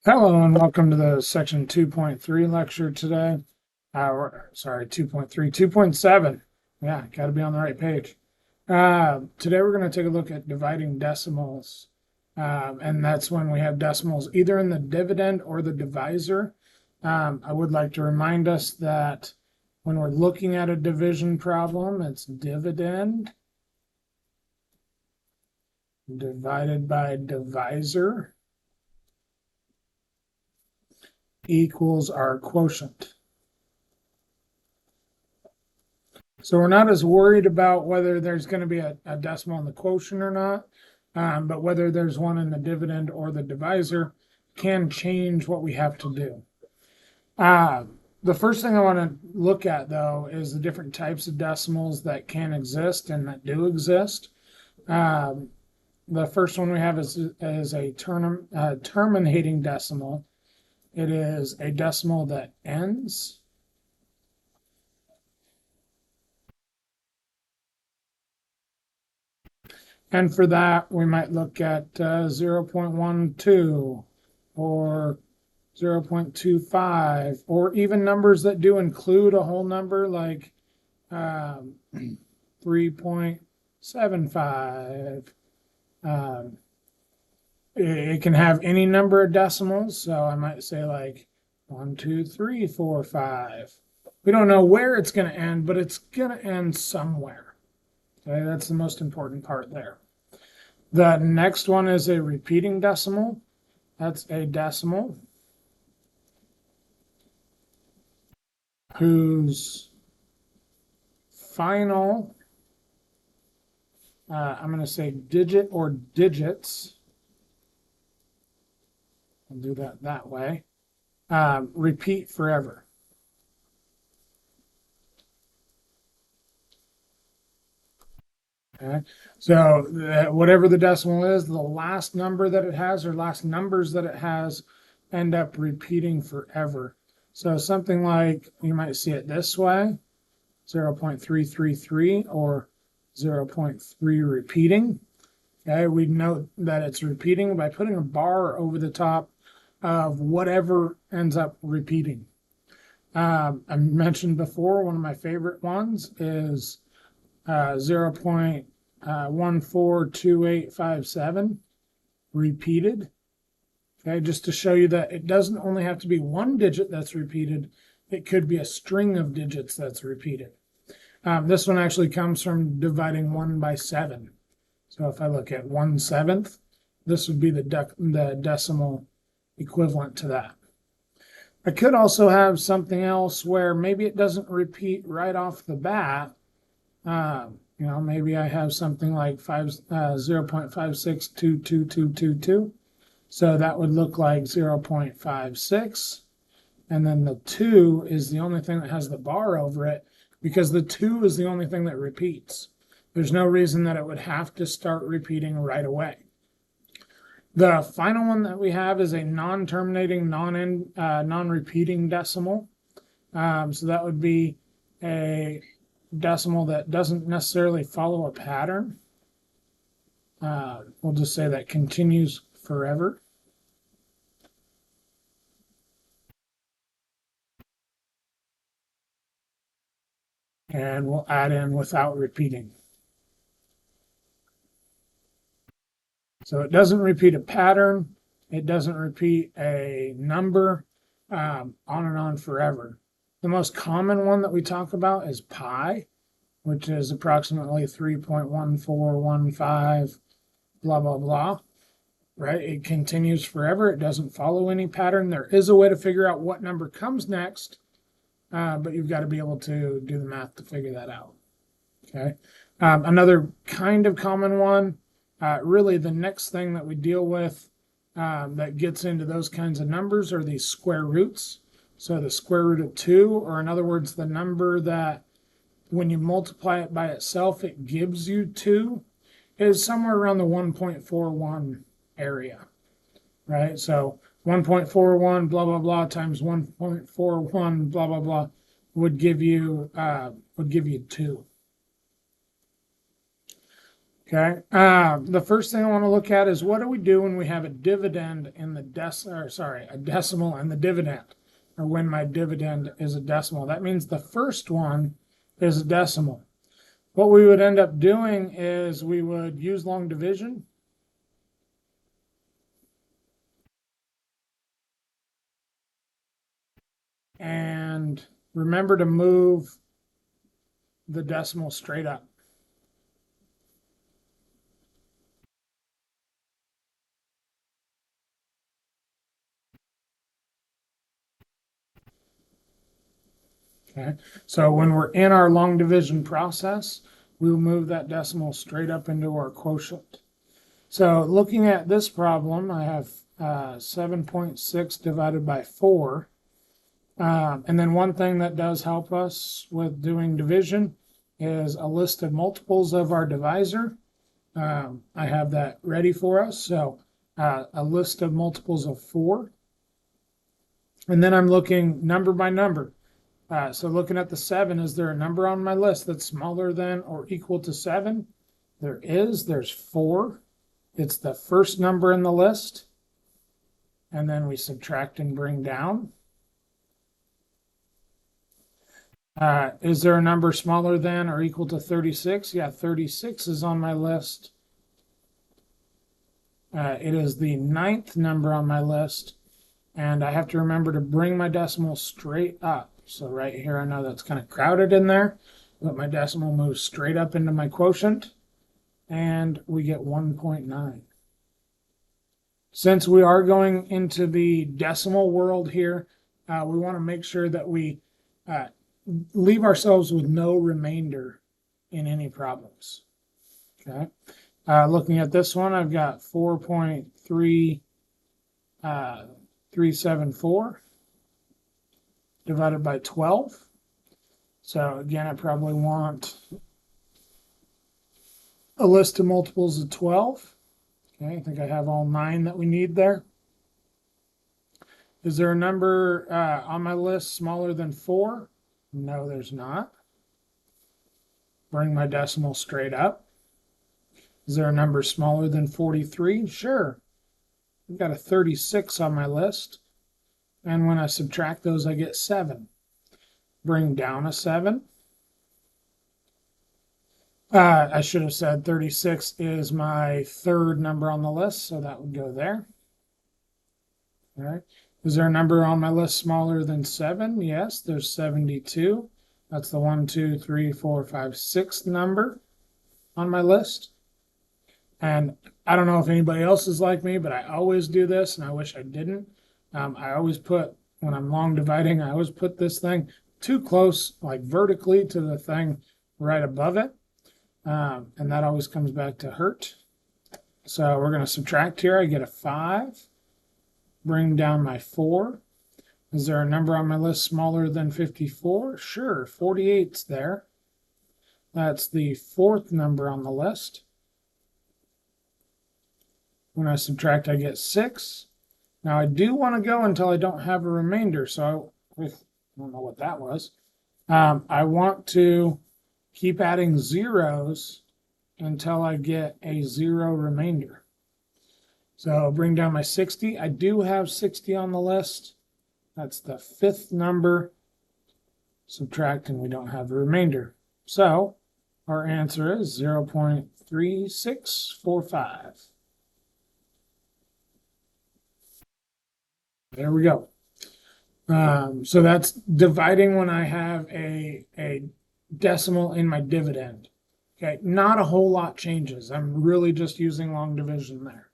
Hello and welcome to the section 2.3 lecture today. Sorry, 2.3, 2.7. Yeah, got to be on the right page. Today we're going to take a look at dividing decimals. And that's when we have decimals either in the dividend or the divisor. I would like to remind us that when we're looking at a division problem, it's dividend divided by divisor equals our quotient. So we're not as worried about whether there's going to be a decimal in the quotient or not, but whether there's one in the dividend or the divisor can change what we have to do. The first thing I want to look at, though, is the different types of decimals that can exist and that do exist. The first one we have is a terminating decimal. It is a decimal that ends. And for that, we might look at 0.12 or 0.25, or even numbers that do include a whole number like 3.75. It can have any number of decimals, so I might say like 1, 2, 3, 4, 5. We don't know where it's going to end, but it's going to end somewhere. Okay, that's the most important part there. The next one is a repeating decimal. That's a decimal whose final, I'm going to say digit or digits. I'll do that way. Repeat forever. Okay, so whatever the decimal is, the last number that it has or last numbers that it has end up repeating forever. So something like, you might see it this way, 0.333 or 0.3 repeating. Okay, we note that it's repeating by putting a bar over the top of whatever ends up repeating. I mentioned before, one of my favorite ones is 0.142857 repeated. Okay, just to show you that it doesn't only have to be one digit that's repeated, it could be a string of digits that's repeated. This one actually comes from dividing 1 by 7. So if I look at 1/7, this would be the decimal equivalent to that. I could also have something else where maybe it doesn't repeat right off the bat. Maybe I have something like 0.56222222. So that would look like 0.56. And then the 2 is the only thing that has the bar over it because the 2 is the only thing that repeats. There's no reason that it would have to start repeating right away. The final one that we have is a non-terminating, non-repeating decimal. So that would be a decimal that doesn't necessarily follow a pattern. We'll just say that continues forever. And we'll add in without repeating. So it doesn't repeat a pattern. It doesn't repeat a number, on and on forever. The most common one that we talk about is pi, which is approximately 3.1415, blah, blah, blah, right? It continues forever. It doesn't follow any pattern. There is a way to figure out what number comes next, but you've got to be able to do the math to figure that out, okay? Another kind of common one, really the next thing that we deal with that gets into those kinds of numbers are these square roots. So the square root of 2, or in other words, the number that when you multiply it by itself, it gives you 2, is somewhere around the 1.41 area, right? So 1.41 blah, blah, blah times 1.41 blah, blah, blah would give you 2. Okay. The first thing I want to look at is what do we do when we have a dividend in the a decimal and the dividend, or when my dividend is a decimal. That means the first one is a decimal. What we would end up doing is we would use long division. And remember to move the decimal straight up. Okay, so when we're in our long division process, we'll move that decimal straight up into our quotient. So looking at this problem, I have 7.6 divided by 4. And then one thing that does help us with doing division is a list of multiples of our divisor. I have that ready for us. So a list of multiples of 4. And then I'm looking number by number. So looking at the 7, is there a number on my list that's smaller than or equal to 7? There is. There's 4. It's the first number in the list. And then we subtract and bring down. Is there a number smaller than or equal to 36? Yeah, 36 is on my list. It is the 9th number on my list. And I have to remember to bring my decimal straight up. So right here, I know that's kind of crowded in there, but my decimal moves straight up into my quotient, and we get 1.9. Since we are going into the decimal world here, we want to make sure that we leave ourselves with no remainder in any problems. Okay. Looking at this one, I've got 4.374 divided by 12. So again, I probably want a list of multiples of 12. Okay, I think I have all 9 that we need there. Is there a number on my list smaller than 4? No, there's not. Bring my decimal straight up. Is there a number smaller than 43? Sure. I've got a 36 on my list. And when I subtract those, I get 7. Bring down a 7. I should have said 36 is my 3rd number on the list, so that would go there. All right. Is there a number on my list smaller than 7? Yes, there's 72. That's the 1, 2, 3, 4, 5, 6th number on my list. And I don't know if anybody else is like me, but I always do this, and I wish I didn't. I always put, when I'm long dividing, I always put this thing too close, like vertically to the thing right above it. And that always comes back to hurt. So we're going to subtract here. I get a 5. Bring down my 4. Is there a number on my list smaller than 54? Sure, 48's there. That's the 4th number on the list. When I subtract, I get 6. Now I do want to go until I don't have a remainder, so I don't know what that was. I want to keep adding zeros until I get a 0 remainder. So bring down my 60. I do have 60 on the list. That's the 5th number. Subtract, and we don't have a remainder. So our answer is 0.3645. There we go. So that's dividing when I have a decimal in my dividend. Okay, not a whole lot changes. I'm really just using long division there.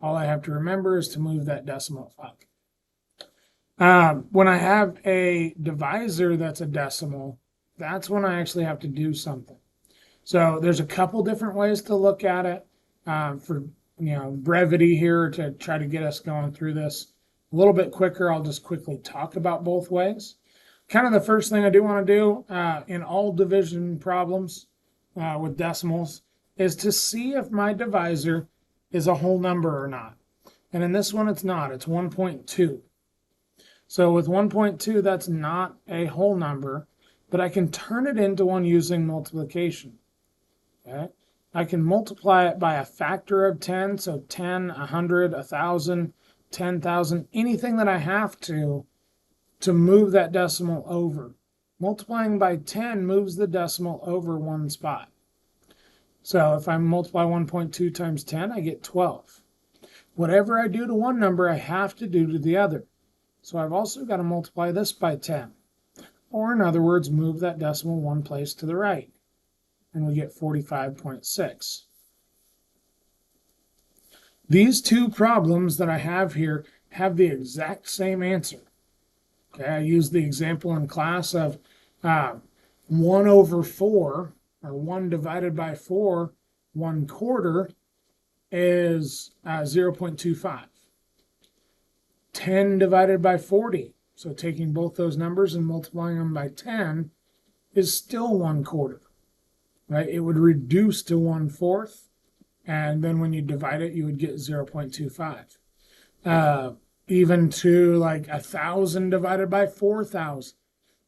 All I have to remember is to move that decimal up. When I have a divisor that's a decimal, that's when I actually have to do something. So there's a couple different ways to look at it. For brevity here to try to get us going through this a little bit quicker, I'll just quickly talk about both ways. Kind of the first thing I do want to do in all division problems with decimals is to see if my divisor is a whole number or not. And in this one, it's not. It's 1.2. So with 1.2, that's not a whole number, but I can turn it into one using multiplication. Okay. I can multiply it by a factor of 10, so 10, 100, 1,000, 10,000, anything that I have to move that decimal over. Multiplying by 10 moves the decimal over one spot. So if I multiply 1.2 times 10, I get 12. Whatever I do to one number, I have to do to the other. So I've also got to multiply this by 10. Or in other words, move that decimal one place to the right. And we get 45.6. These two problems that I have here have the exact same answer. Okay, I used the example in class of 1 over 4, or 1 divided by 4, 1/4 is 0.25. 10 divided by 40, so taking both those numbers and multiplying them by 10 is still 1/4, right? It would reduce to 1/4, and then when you divide it, you would get 0.25. Even to like 1,000 divided by 4,000,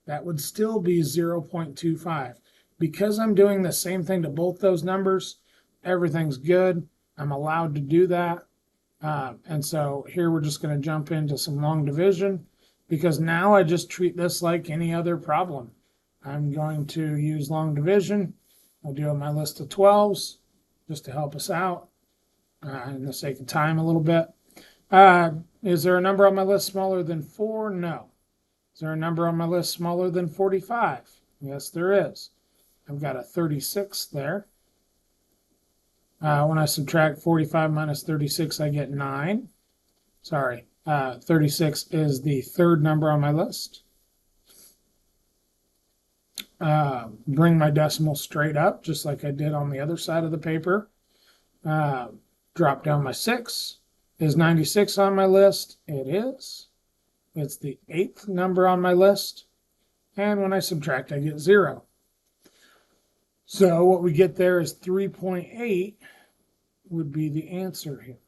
that would still be 0.25. Because I'm doing the same thing to both those numbers, everything's good. I'm allowed to do that. And so here we're just going to jump into some long division, because now I just treat this like any other problem. I'm going to use long division. I'll do my list of 12s just to help us out in the sake of time a little bit. Is there a number on my list smaller than 4? No. Is there a number on my list smaller than 45? Yes, there is. I've got a 36 there. When I subtract 45 minus 36, I get 9. Sorry, 36 is the third number on my list. Bring my decimal straight up, just like I did on the other side of the paper. Drop down my 6. Is 96 on my list? It is. It's the 8th number on my list. And when I subtract, I get 0. So what we get there is 3.8 would be the answer here.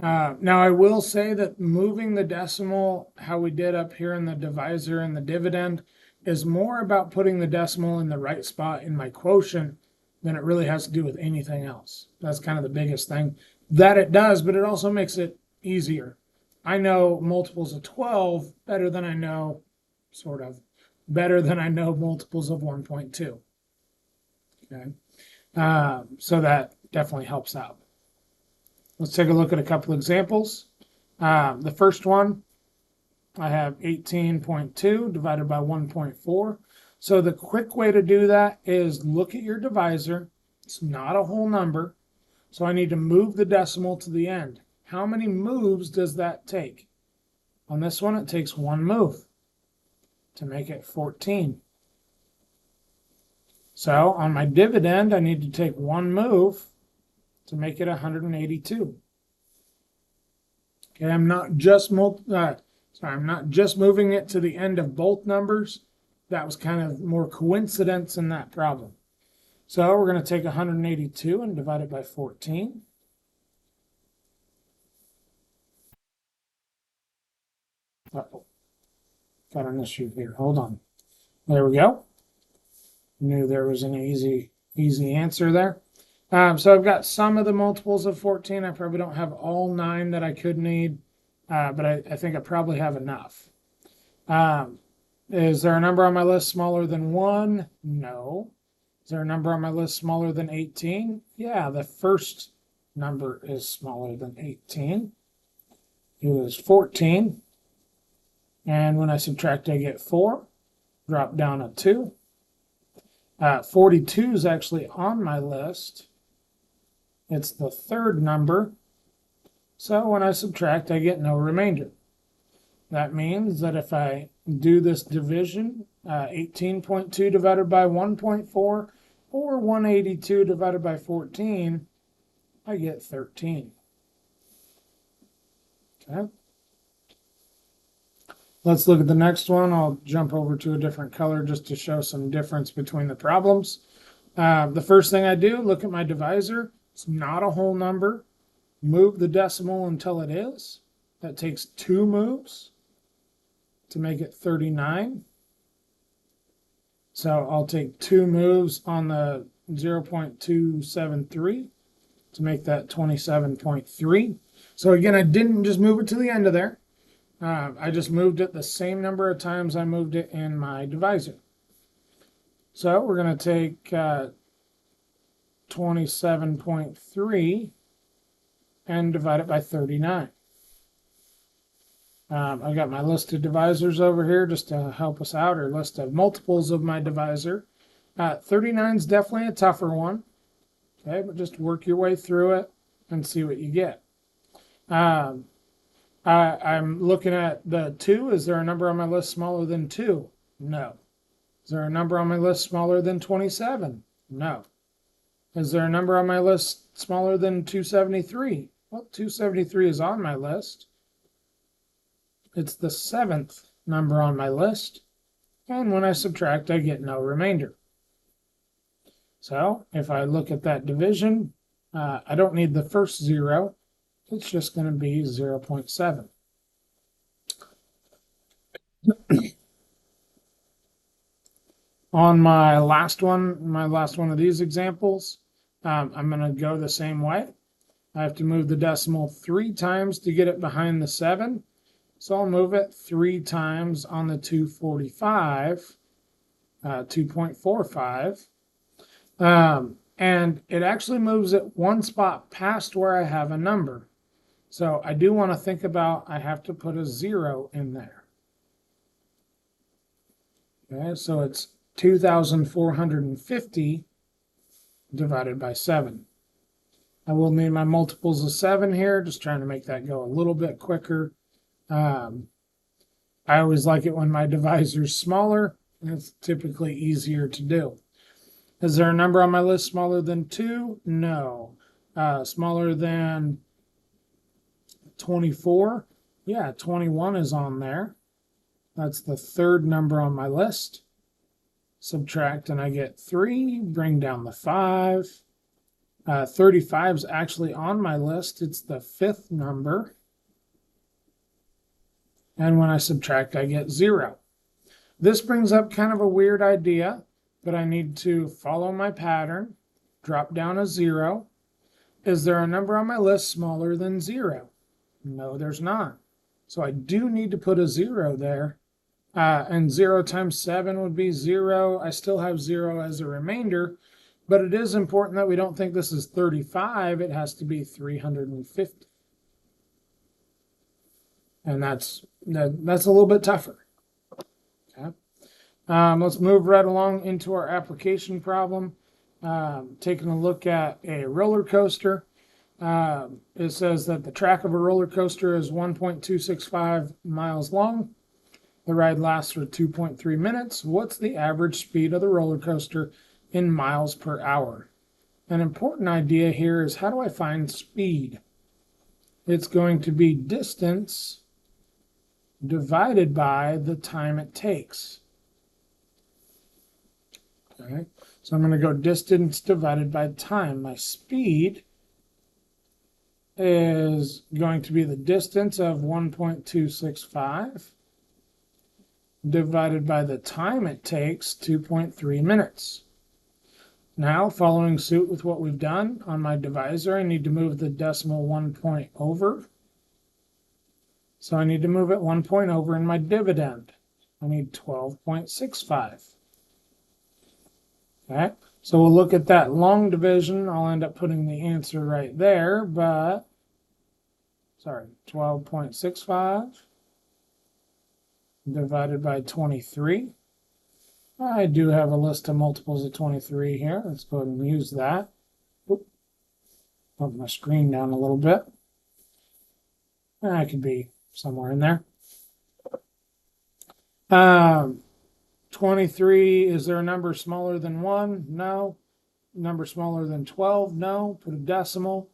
Now I will say that moving the decimal, how we did up here in the divisor and the dividend, is more about putting the decimal in the right spot in my quotient than it really has to do with anything else. That's kind of the biggest thing that it does, but it also makes it easier. I know multiples of 12 better than I know, better than I know multiples of 1.2. Okay, so that definitely helps out. Let's take a look at a couple examples. The first one, I have 18.2 divided by 1.4. So the quick way to do that is look at your divisor. It's not a whole number, so I need to move the decimal to the end. How many moves does that take? On this one, it takes one move to make it 14. So on my dividend, I need to take one move to make it 182. Okay, I'm not just moving it to the end of both numbers. That was kind of more coincidence in that problem. So we're going to take 182 and divide it by 14. Uh-oh. Got an issue here. Hold on. There we go. Knew there was an easy answer there. So I've got some of the multiples of 14. I probably don't have all 9 that I could need, but I think I probably have enough. Is there a number on my list smaller than 1? No. Is there a number on my list smaller than 18? Yeah, the first number is smaller than 18. It was 14. And when I subtract, I get 4. Drop down a 2. 42 is actually on my list. It's the third number. So when I subtract, I get no remainder. That means that if I do this division, 18.2 divided by 1.4 or 182 divided by 14, I get 13. Okay. Let's look at the next one. I'll jump over to a different color just to show some difference between the problems. The first thing I do, look at my divisor. It's not a whole number. Move the decimal until it is. That takes 2 moves to make it 39. So I'll take 2 moves on the 0.273 to make that 27.3. So again, I didn't just move it to the end of there. I just moved it the same number of times I moved it in my divisor. So we're going to take 27.3 and divide it by 39. I've got my list of divisors over here just to help us out, or list of multiples of my divisor. 39 is definitely a tougher one. Okay, but just work your way through it and see what you get. I'm looking at the 2. Is there a number on my list smaller than 2? No. Is there a number on my list smaller than 27? No. Is there a number on my list smaller than 273? Well, 273 is on my list. It's the 7th number on my list. And when I subtract, I get no remainder. So if I look at that division, I don't need the first 0. It's just going to be 0.7. On my last one of these examples, I'm going to go the same way. I have to move the decimal 3 times to get it behind the 7. So I'll move it 3 times on the 245, 2.45. And it actually moves it 1 spot past where I have a number. So I do want to think about, I have to put a 0 in there. Okay, so it's 2,450 divided by 7. I will need my multiples of 7 here, just trying to make that go a little bit quicker. I always like it when my divisor is smaller, and it's typically easier to do. Is there a number on my list smaller than 2? No. Smaller than 24? Yeah, 21 is on there. That's the 3rd number on my list. Subtract and I get 3, bring down the 5. 35 is actually on my list. It's the 5th number. And when I subtract, I get 0. This brings up kind of a weird idea, but I need to follow my pattern, drop down a 0. Is there a number on my list smaller than 0? No, there's not. So I do need to put a 0 there. And 0 times 7 would be 0. I still have 0 as a remainder, but it is important that we don't think this is 35. It has to be 350. And that's a little bit tougher. Okay. Let's move right along into our application problem. Taking a look at a roller coaster. It says that the track of a roller coaster is 1.265 miles long. The ride lasts for 2.3 minutes. What's the average speed of the roller coaster in miles per hour? An important idea here is, how do I find speed? It's going to be distance divided by the time it takes. Okay, so I'm going to go distance divided by time. My speed is going to be the distance of 1.265 divided by the time it takes, 2.3 minutes. Now, following suit with what we've done on my divisor, I need to move the decimal 1 point over. So I need to move it 1 point over in my dividend. I need 12.65. Okay, so we'll look at that long division. I'll end up putting the answer right there, but, 12.65 divided by 23. I do have a list of multiples of 23 here. Let's go ahead and use that. Oop. Put my screen down a little bit. That could be somewhere in there. 23, is there a number smaller than 1? No. Number smaller than 12? No. Put a decimal.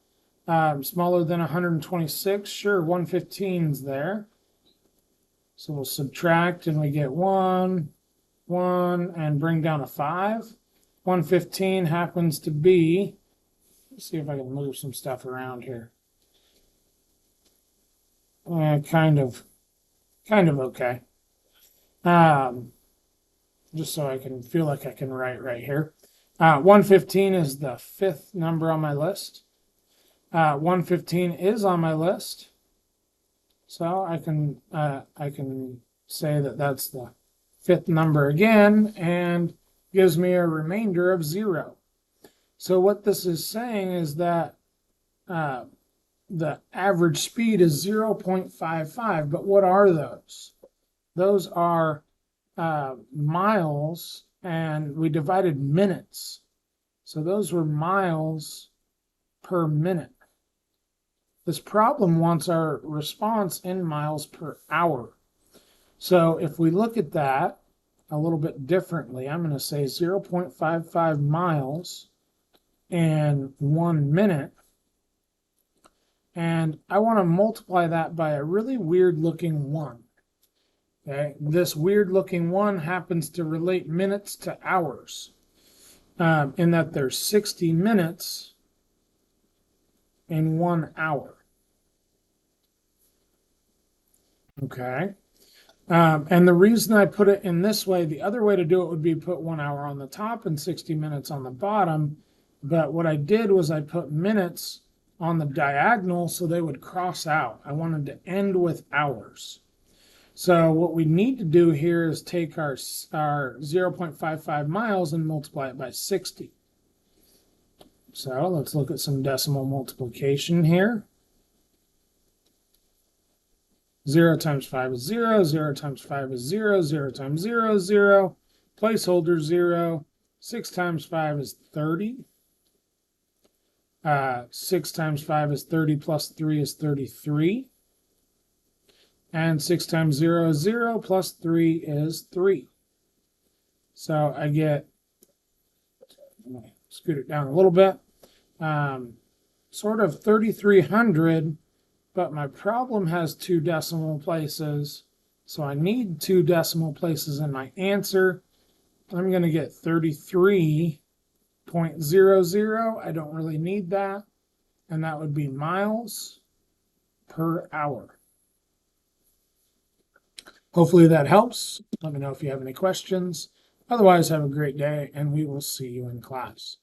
Smaller than 126? Sure, 115 is there. So we'll subtract and we get 1, 1, and bring down a 5. 115 happens to be, let's see if I can move some stuff around here. Kind of okay. just so I can feel like I can write right here. 115 is the fifth number on my list. 115 is on my list, so I can say that that's the fifth number again, and gives me a remainder of 0. So what this is saying is that the average speed is 0.55. But what are those? Those are miles, and we divided minutes. So those were miles per minute. This problem wants our response in miles per hour. So if we look at that a little bit differently, I'm going to say 0.55 miles in 1 minute. And I want to multiply that by a really weird looking 1. Okay, this weird looking 1 happens to relate minutes to hours, in that there's 60 minutes in 1 hour. Okay. And the reason I put it in this way, the other way to do it would be put 1 hour on the top and 60 minutes on the bottom. But what I did was I put minutes on the diagonal so they would cross out. I wanted to end with hours. So what we need to do here is take our 0.55 miles and multiply it by 60. So let's look at some decimal multiplication here. 0 times 5 is 0, 0 times 5 is 0, 0 times 0 is 0, placeholder 0, 6 times 5 is 30, 6 times 5 is 30 plus 3 is 33, and 6 times 0 is 0 plus 3 is 3. So I get, I'm going to scoot it down a little bit, sort of 3,300. But my problem has 2 decimal places, so I need 2 decimal places in my answer. I'm going to get 33.00. I don't really need that, and that would be miles per hour. Hopefully that helps. Let me know if you have any questions. Otherwise, have a great day, and we will see you in class.